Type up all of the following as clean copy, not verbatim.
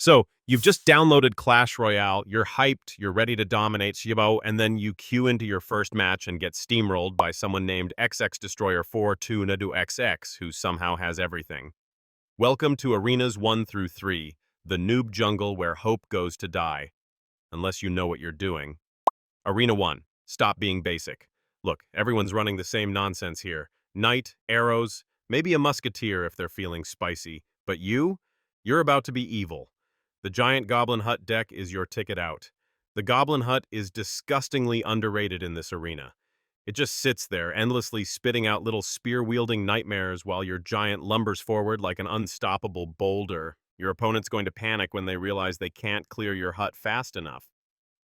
So, you've just downloaded Clash Royale, you're hyped, you're ready to dominate Shibo, and then you queue into your first match and get steamrolled by someone named XX Destroyer 42 Nadu XX, who somehow has everything. Welcome to Arenas 1 through 3, the noob jungle where hope goes to die, unless you know what you're doing. Arena 1, stop being basic. Look, everyone's running the same nonsense here. Knight, arrows, maybe a musketeer if they're feeling spicy, but you're about to be evil. The giant Goblin Hut deck is your ticket out. The Goblin Hut is disgustingly underrated in this arena. It just sits there, endlessly spitting out little spear-wielding nightmares while your giant lumbers forward like an unstoppable boulder. Your opponent's going to panic when they realize they can't clear your hut fast enough.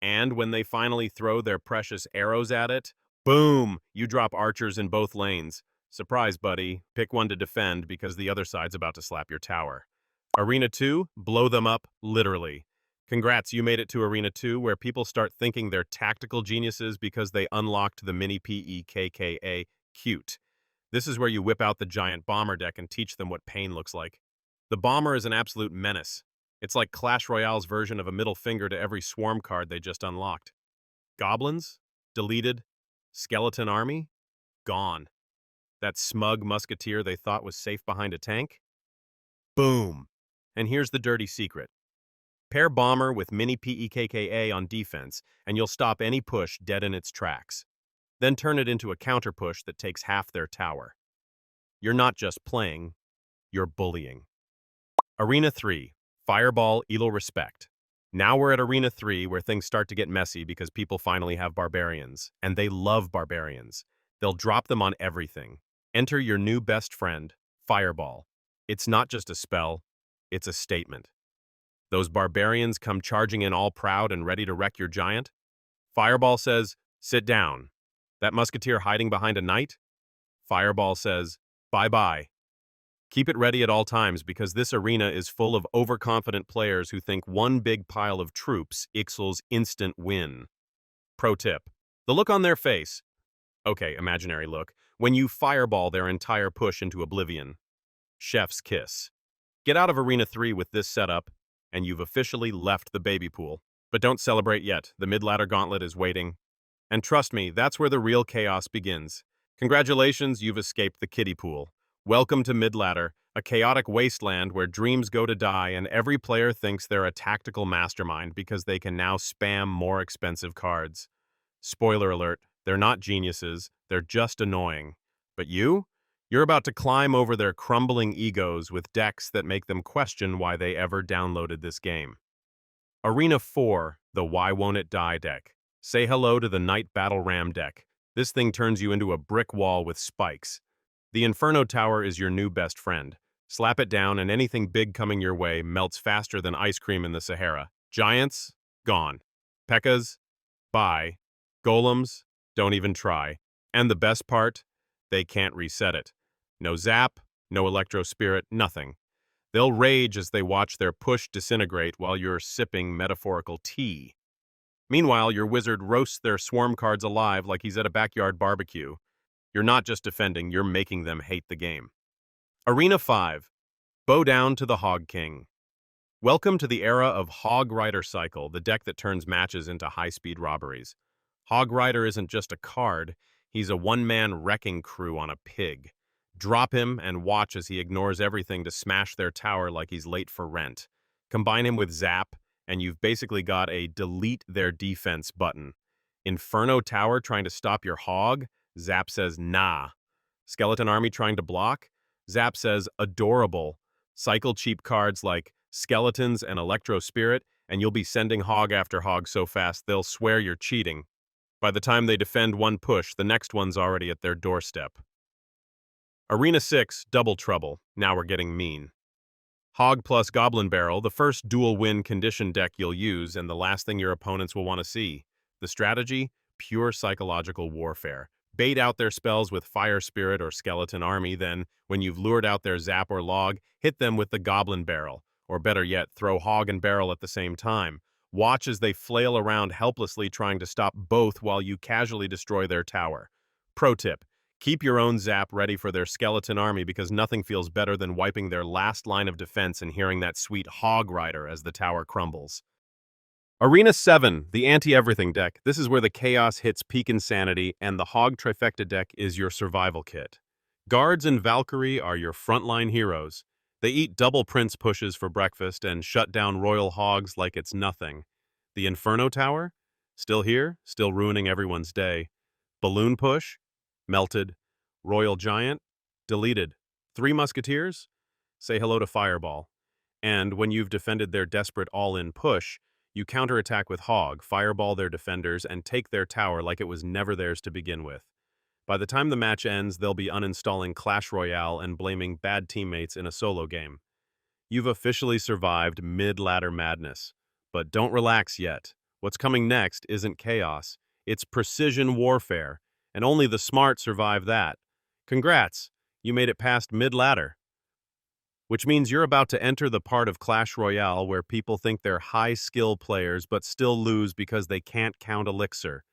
And when they finally throw their precious arrows at it, boom! You drop archers in both lanes. Surprise, buddy. Pick one to defend because the other side's about to slap your tower. Arena 2, blow them up, literally. Congrats, you made it to Arena 2, where people start thinking they're tactical geniuses because they unlocked the mini PEKKA cute. This is where you whip out the giant bomber deck and teach them what pain looks like. The bomber is an absolute menace. It's like Clash Royale's version of a middle finger to every swarm card they just unlocked. Goblins? Deleted. Skeleton army? Gone. That smug musketeer they thought was safe behind a tank? Boom. And here's the dirty secret. Pair bomber with mini PEKKA on defense, and you'll stop any push dead in its tracks. Then turn it into a counter push that takes half their tower. You're not just playing, you're bullying. Arena 3, Fireball, Elo Respect. Now we're at Arena 3, where things start to get messy because people finally have barbarians, and they love barbarians. They'll drop them on everything. Enter your new best friend, Fireball. It's not just a spell, it's a statement. Those barbarians come charging in all proud and ready to wreck your giant. Fireball says, sit down. That musketeer hiding behind a knight? Fireball says, bye-bye. Keep it ready at all times because this arena is full of overconfident players who think one big pile of troops equals instant win. Pro tip, the look on their face. Okay, imaginary look. When you fireball their entire push into oblivion. Chef's kiss. Get out of Arena 3 with this setup, and you've officially left the baby pool. But don't celebrate yet. The mid-ladder gauntlet is waiting. And trust me, that's where the real chaos begins. Congratulations, you've escaped the kiddie pool. Welcome to mid-ladder, a chaotic wasteland where dreams go to die and every player thinks they're a tactical mastermind because they can now spam more expensive cards. Spoiler alert, they're not geniuses, they're just annoying. But you're about to climb over their crumbling egos with decks that make them question why they ever downloaded this game. Arena 4, the Why Won't It Die deck. Say hello to the Knight Battle Ram deck. This thing turns you into a brick wall with spikes. The Inferno Tower is your new best friend. Slap it down and anything big coming your way melts faster than ice cream in the Sahara. Giants? Gone. P.E.K.K.A.s? Bye. Golems? Don't even try. And the best part? They can't reset it. No zap, no electro spirit, nothing. They'll rage as they watch their push disintegrate while you're sipping metaphorical tea. Meanwhile, your wizard roasts their swarm cards alive like he's at a backyard barbecue. You're not just defending, you're making them hate the game. Arena 5, bow down to the Hog King. Welcome to the era of Hog Rider Cycle, the deck that turns matches into high-speed robberies. Hog Rider isn't just a card, he's a one-man wrecking crew on a pig. Drop him and watch as he ignores everything to smash their tower like he's late for rent. Combine him with Zap, and you've basically got a delete their defense button. Inferno Tower trying to stop your hog? Zap says nah. Skeleton Army trying to block? Zap says adorable. Cycle cheap cards like Skeletons and Electro Spirit, and you'll be sending hog after hog so fast they'll swear you're cheating. By the time they defend one push, the next one's already at their doorstep. Arena 6, Double Trouble. Now we're getting mean. Hog plus Goblin Barrel, the first dual win condition deck you'll use and the last thing your opponents will want to see. The strategy? Pure psychological warfare. Bait out their spells with Fire Spirit or Skeleton Army, then, when you've lured out their Zap or Log, hit them with the Goblin Barrel. Or better yet, throw Hog and Barrel at the same time. Watch as they flail around helplessly trying to stop both while you casually destroy their tower. Pro tip, Keep your own Zap ready for their skeleton army because nothing feels better than wiping their last line of defense and hearing that sweet hog rider as the tower crumbles. Arena 7, the anti-everything deck. This is where the chaos hits peak insanity, and the Hog Trifecta deck is your survival kit. Guards and Valkyrie are your frontline heroes. They eat double Prince pushes for breakfast and shut down Royal Hogs like it's nothing. The Inferno Tower? Still here, still ruining everyone's day. Balloon Push? Melted. Royal Giant? Deleted. Three Musketeers? Say hello to Fireball. And when you've defended their desperate all-in push, you counterattack with Hog, fireball their defenders, and take their tower like it was never theirs to begin with. By the time the match ends, they'll be uninstalling Clash Royale and blaming bad teammates in a solo game. You've officially survived mid-ladder madness. But don't relax yet. What's coming next isn't chaos. It's precision warfare, and only the smart survive that. Congrats, you made it past mid-ladder. Which means you're about to enter the part of Clash Royale where people think they're high-skill players but still lose because they can't count Elixir.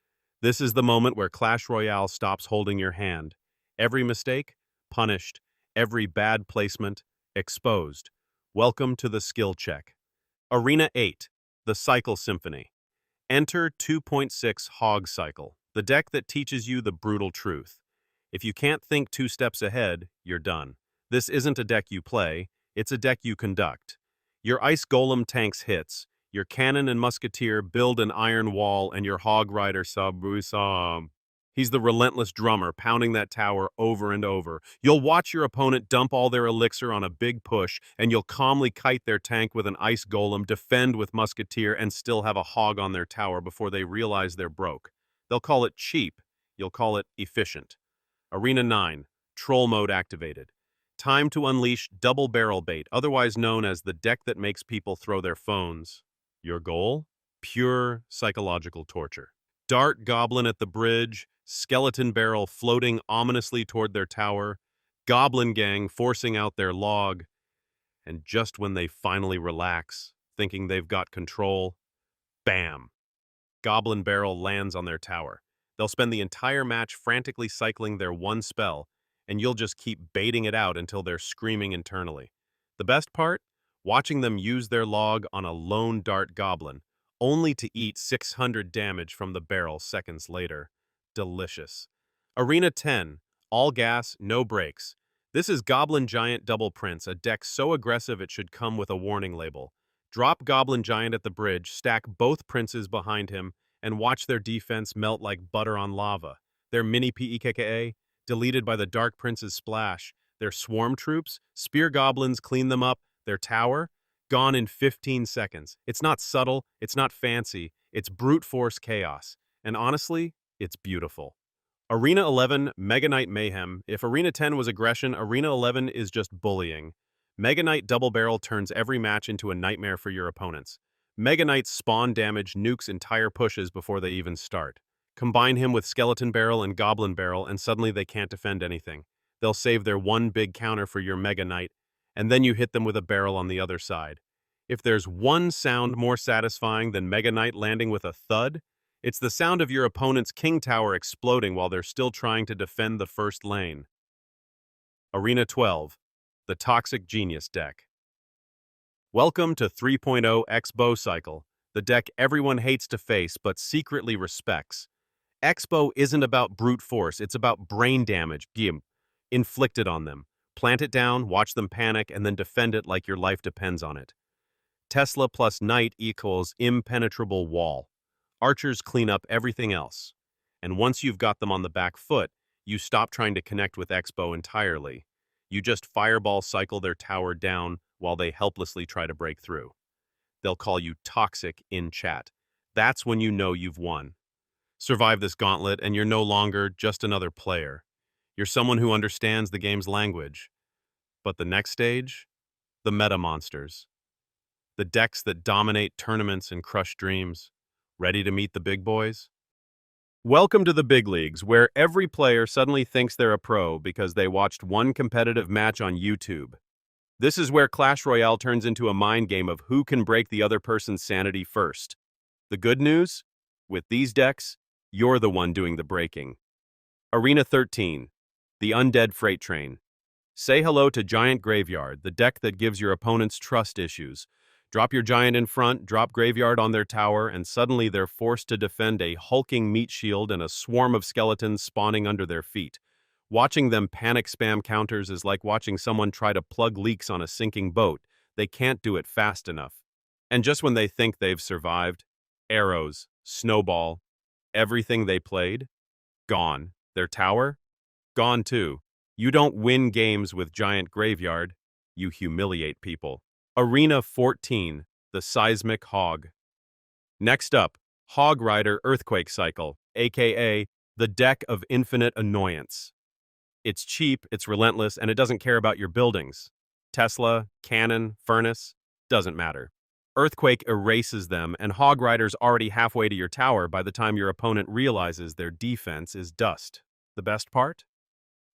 This is the moment where Clash Royale stops holding your hand. Every mistake? Punished. Every bad placement? Exposed. Welcome to the skill check. Arena 8, the Cycle Symphony. Enter 2.6 Hog Cycle, the deck that teaches you the brutal truth. If you can't think 2 steps ahead, you're done. This isn't a deck you play, it's a deck you conduct. Your Ice Golem tanks hits, your Cannon and Musketeer build an iron wall, and your Hog Rider Sabusam. He's the relentless drummer, pounding that tower over and over. You'll watch your opponent dump all their elixir on a big push, and you'll calmly kite their tank with an Ice Golem, defend with Musketeer, and still have a Hog on their tower before they realize they're broke. They'll call it cheap, you'll call it efficient. Arena 9, Troll Mode activated. Time to unleash Double Barrel Bait, otherwise known as the deck that makes people throw their phones. Your goal? Pure psychological torture. Dart Goblin at the bridge, Skeleton Barrel floating ominously toward their tower, Goblin Gang forcing out their log, and just when they finally relax, thinking they've got control, bam! Goblin Barrel lands on their tower. They'll spend the entire match frantically cycling their one spell, and you'll just keep baiting it out until they're screaming internally. The best part? Watching them use their log on a lone dart goblin, only to eat 600 damage from the barrel seconds later. Delicious. Arena 10, all gas, no brakes. This is Goblin Giant Double Prince, a deck so aggressive it should come with a warning label. Drop Goblin Giant at the bridge, stack both princes behind him, and watch their defense melt like butter on lava. Their mini PEKKA, deleted by the Dark Prince's splash. Their swarm troops, spear goblins clean them up. Their tower, gone in 15 seconds. It's not subtle, it's not fancy, it's brute force chaos. And honestly, it's beautiful. Arena 11, Mega Knight Mayhem. If Arena 10 was aggression, Arena 11 is just bullying. Mega Knight Double Barrel turns every match into a nightmare for your opponents. Mega Knight's spawn damage nukes entire pushes before they even start. Combine him with Skeleton Barrel and Goblin Barrel, and suddenly they can't defend anything. They'll save their one big counter for your Mega Knight, and then you hit them with a barrel on the other side. If there's one sound more satisfying than Mega Knight landing with a thud, it's the sound of your opponent's King Tower exploding while they're still trying to defend the first lane. Arena 12, the Toxic Genius deck. Welcome to 3.0 X-Bow Cycle, the deck everyone hates to face but secretly respects. X-Bow isn't about brute force, it's about brain damage, inflicted on them. Plant it down, watch them panic, and then defend it like your life depends on it. Tesla plus Knight equals impenetrable wall. Archers clean up everything else. And once you've got them on the back foot, you stop trying to connect with X-Bow entirely. You just fireball cycle their tower down while they helplessly try to break through. They'll call you toxic in chat. That's when you know you've won. Survive this gauntlet and you're no longer just another player. You're someone who understands the game's language. But the next stage? The meta monsters. The decks that dominate tournaments and crush dreams. Ready to meet the big boys? Welcome to the big leagues, where every player suddenly thinks they're a pro because they watched one competitive match on YouTube. This is where Clash Royale turns into a mind game of who can break the other person's sanity first. The good news? With these decks, you're the one doing the breaking. Arena 13, The Undead Freight Train. Say hello to Giant Graveyard, the deck that gives your opponents trust issues. Drop your giant in front, drop Graveyard on their tower, and suddenly they're forced to defend a hulking meat shield and a swarm of skeletons spawning under their feet. Watching them panic spam counters is like watching someone try to plug leaks on a sinking boat. They can't do it fast enough. And just when they think they've survived, arrows, snowball, everything they played, gone. Their tower? Gone too. You don't win games with Giant Graveyard. You humiliate people. Arena 14, the Seismic Hog. Next up, Hog Rider Earthquake Cycle, aka the Deck of Infinite Annoyance. It's cheap, it's relentless, and it doesn't care about your buildings. Tesla, cannon, furnace, doesn't matter. Earthquake erases them, and Hog Rider's already halfway to your tower by the time your opponent realizes their defense is dust. The best part?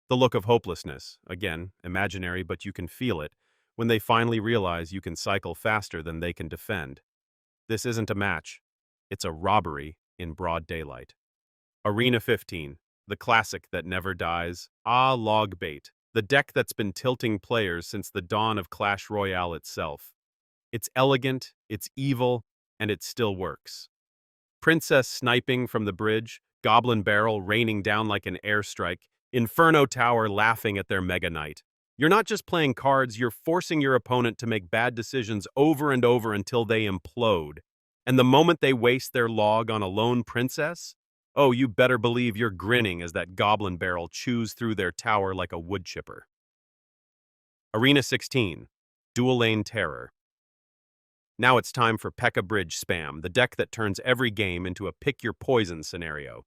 The look of hopelessness, again, imaginary, but you can feel it, when they finally realize you can cycle faster than they can defend. This isn't a match. It's a robbery in broad daylight. Arena 15, the classic that never dies. Log Bait, the deck that's been tilting players since the dawn of Clash Royale itself. It's elegant, it's evil, and it still works. Princess sniping from the bridge, Goblin Barrel raining down like an airstrike, Inferno Tower laughing at their Mega Knight. You're not just playing cards, you're forcing your opponent to make bad decisions over and over until they implode. And the moment they waste their log on a lone princess, oh, you better believe you're grinning as that Goblin Barrel chews through their tower like a wood chipper. Arena 16, Dual Lane Terror. Now it's time for P.E.K.K.A. Bridge spam, the deck that turns every game into a pick-your-poison scenario.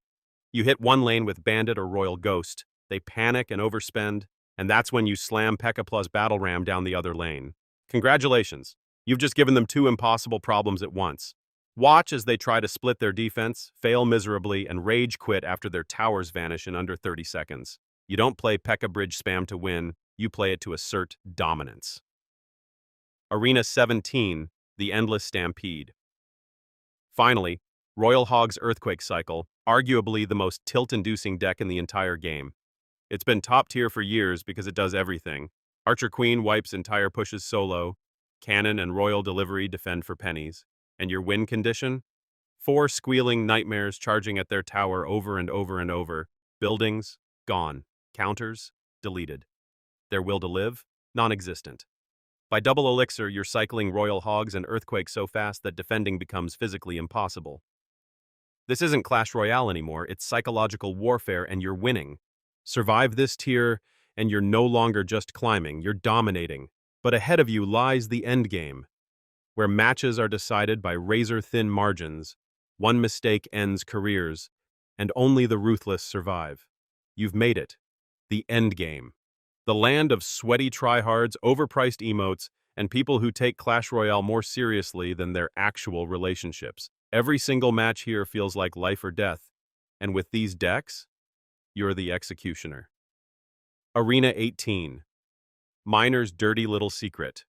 You hit one lane with Bandit or Royal Ghost, they panic and overspend, and that's when you slam P.E.K.K.A. plus Battle Ram down the other lane. Congratulations, you've just given them two impossible problems at once. Watch as they try to split their defense, fail miserably, and rage quit after their towers vanish in under 30 seconds. You don't play P.E.K.K.A. Bridge spam to win, you play it to assert dominance. Arena 17, the Endless Stampede. Finally, Royal Hog's Earthquake Cycle, arguably the most tilt-inducing deck in the entire game. It's been top tier for years because it does everything. Archer Queen wipes entire pushes solo, Cannon and Royal Delivery defend for pennies, and your win condition? 4 squealing nightmares charging at their tower over and over and over, buildings, gone, counters, deleted. Their will to live? Non-existent. By double elixir, you're cycling Royal Hogs and Earthquake so fast that defending becomes physically impossible. This isn't Clash Royale anymore, it's psychological warfare and you're winning. Survive this tier, and you're no longer just climbing, you're dominating. But ahead of you lies the endgame, where matches are decided by razor-thin margins, one mistake ends careers, and only the ruthless survive. You've made it. The endgame. The land of sweaty tryhards, overpriced emotes, and people who take Clash Royale more seriously than their actual relationships. Every single match here feels like life or death, and with these decks, you're the executioner. Arena 18. Miner's Dirty Little Secret.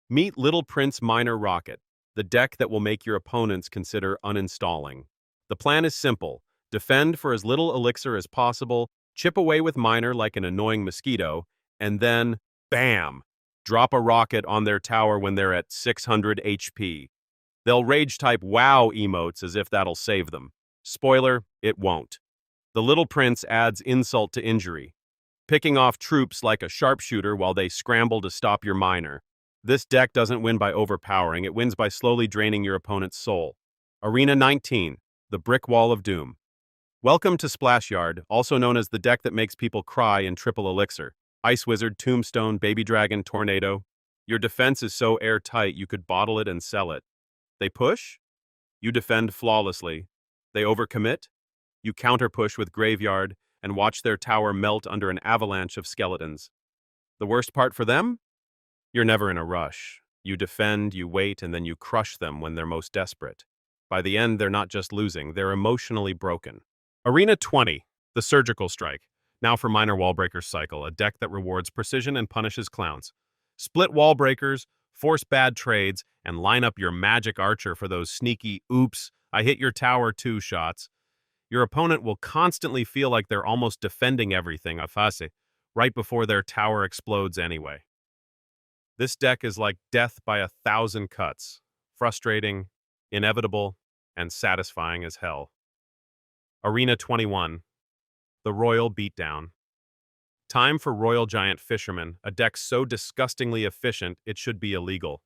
Meet Little Prince Miner Rocket, the deck that will make your opponents consider uninstalling. The plan is simple. Defend for as little elixir as possible, chip away with Miner like an annoying mosquito, and then, bam! Drop a rocket on their tower when they're at 600 HP. They'll rage-type wow emotes as if that'll save them. Spoiler, it won't. The Little Prince adds insult to injury, picking off troops like a sharpshooter while they scramble to stop your miner. This deck doesn't win by overpowering, it wins by slowly draining your opponent's soul. Arena 19, the Brick Wall of Doom. Welcome to Splash Yard, also known as the deck that makes people cry in triple elixir. Ice Wizard, Tombstone, Baby Dragon, Tornado. Your defense is so airtight you could bottle it and sell it. They push? You defend flawlessly. They overcommit? You counter-push with Graveyard and watch their tower melt under an avalanche of skeletons. The worst part for them? You're never in a rush. You defend, you wait, and then you crush them when they're most desperate. By the end, they're not just losing, they're emotionally broken. Arena 20, the Surgical Strike. Now for Miner Wallbreaker's Cycle, a deck that rewards precision and punishes clowns. Split wall breakers, force bad trades, and line up your magic archer for those sneaky, oops, I hit your tower too shots. Your opponent will constantly feel like they're almost defending everything, afase, right before their tower explodes anyway. This deck is like death by 1,000 cuts. Frustrating, inevitable, and satisfying as hell. Arena 21, the Royal Beatdown. Time for Royal Giant Fisherman, a deck so disgustingly efficient it should be illegal.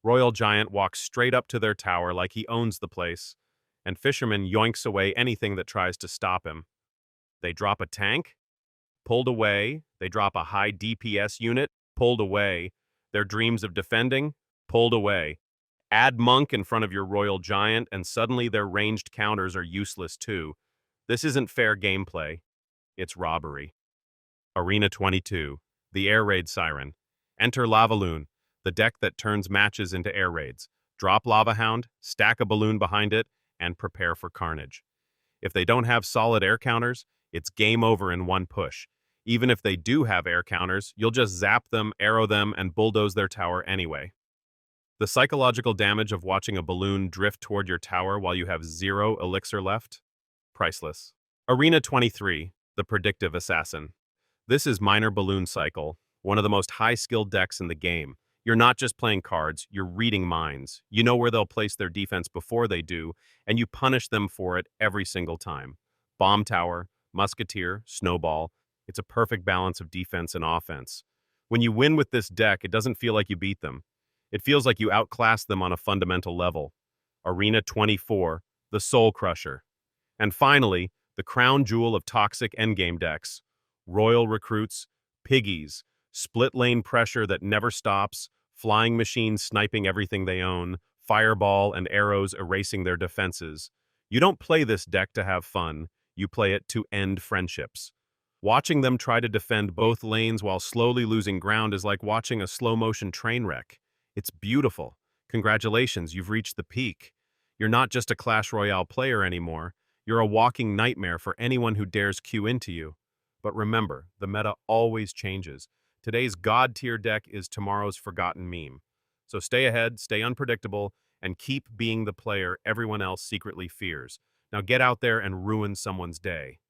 Royal Giant walks straight up to their tower like he owns the place, and Fisherman yoinks away anything that tries to stop him. They drop a tank, pulled away. They drop a high DPS unit, pulled away. Their dreams of defending, pulled away. Add Monk in front of your Royal Giant, and suddenly their ranged counters are useless too. This isn't fair gameplay. It's robbery. Arena 22, the Air Raid Siren. Enter Lavaloon, the deck that turns matches into air raids. Drop Lava Hound, stack a balloon behind it, and prepare for carnage. If they don't have solid air counters, it's game over in one push. Even if they do have air counters, you'll just zap them, arrow them, and bulldoze their tower anyway. The psychological damage of watching a balloon drift toward your tower while you have 0 elixir left? Priceless. Arena 23, the Predictive Assassin. This is Minor Balloon Cycle, one of the most high-skilled decks in the game. You're not just playing cards, you're reading minds. You know where they'll place their defense before they do, and you punish them for it every single time. Bomb Tower, Musketeer, Snowball. It's a perfect balance of defense and offense. When you win with this deck, it doesn't feel like you beat them. It feels like you outclassed them on a fundamental level. Arena 24, the Soul Crusher. And finally, the crown jewel of toxic endgame decks. Royal Recruits, Piggies, split lane pressure that never stops, flying machines sniping everything they own, fireball and arrows erasing their defenses. You don't play this deck to have fun, you play it to end friendships. Watching them try to defend both lanes while slowly losing ground is like watching a slow-motion train wreck. It's beautiful. Congratulations, you've reached the peak. You're not just a Clash Royale player anymore. You're a walking nightmare for anyone who dares queue into you. But remember, the meta always changes. Today's god-tier deck is tomorrow's forgotten meme. So stay ahead, stay unpredictable, and keep being the player everyone else secretly fears. Now get out there and ruin someone's day.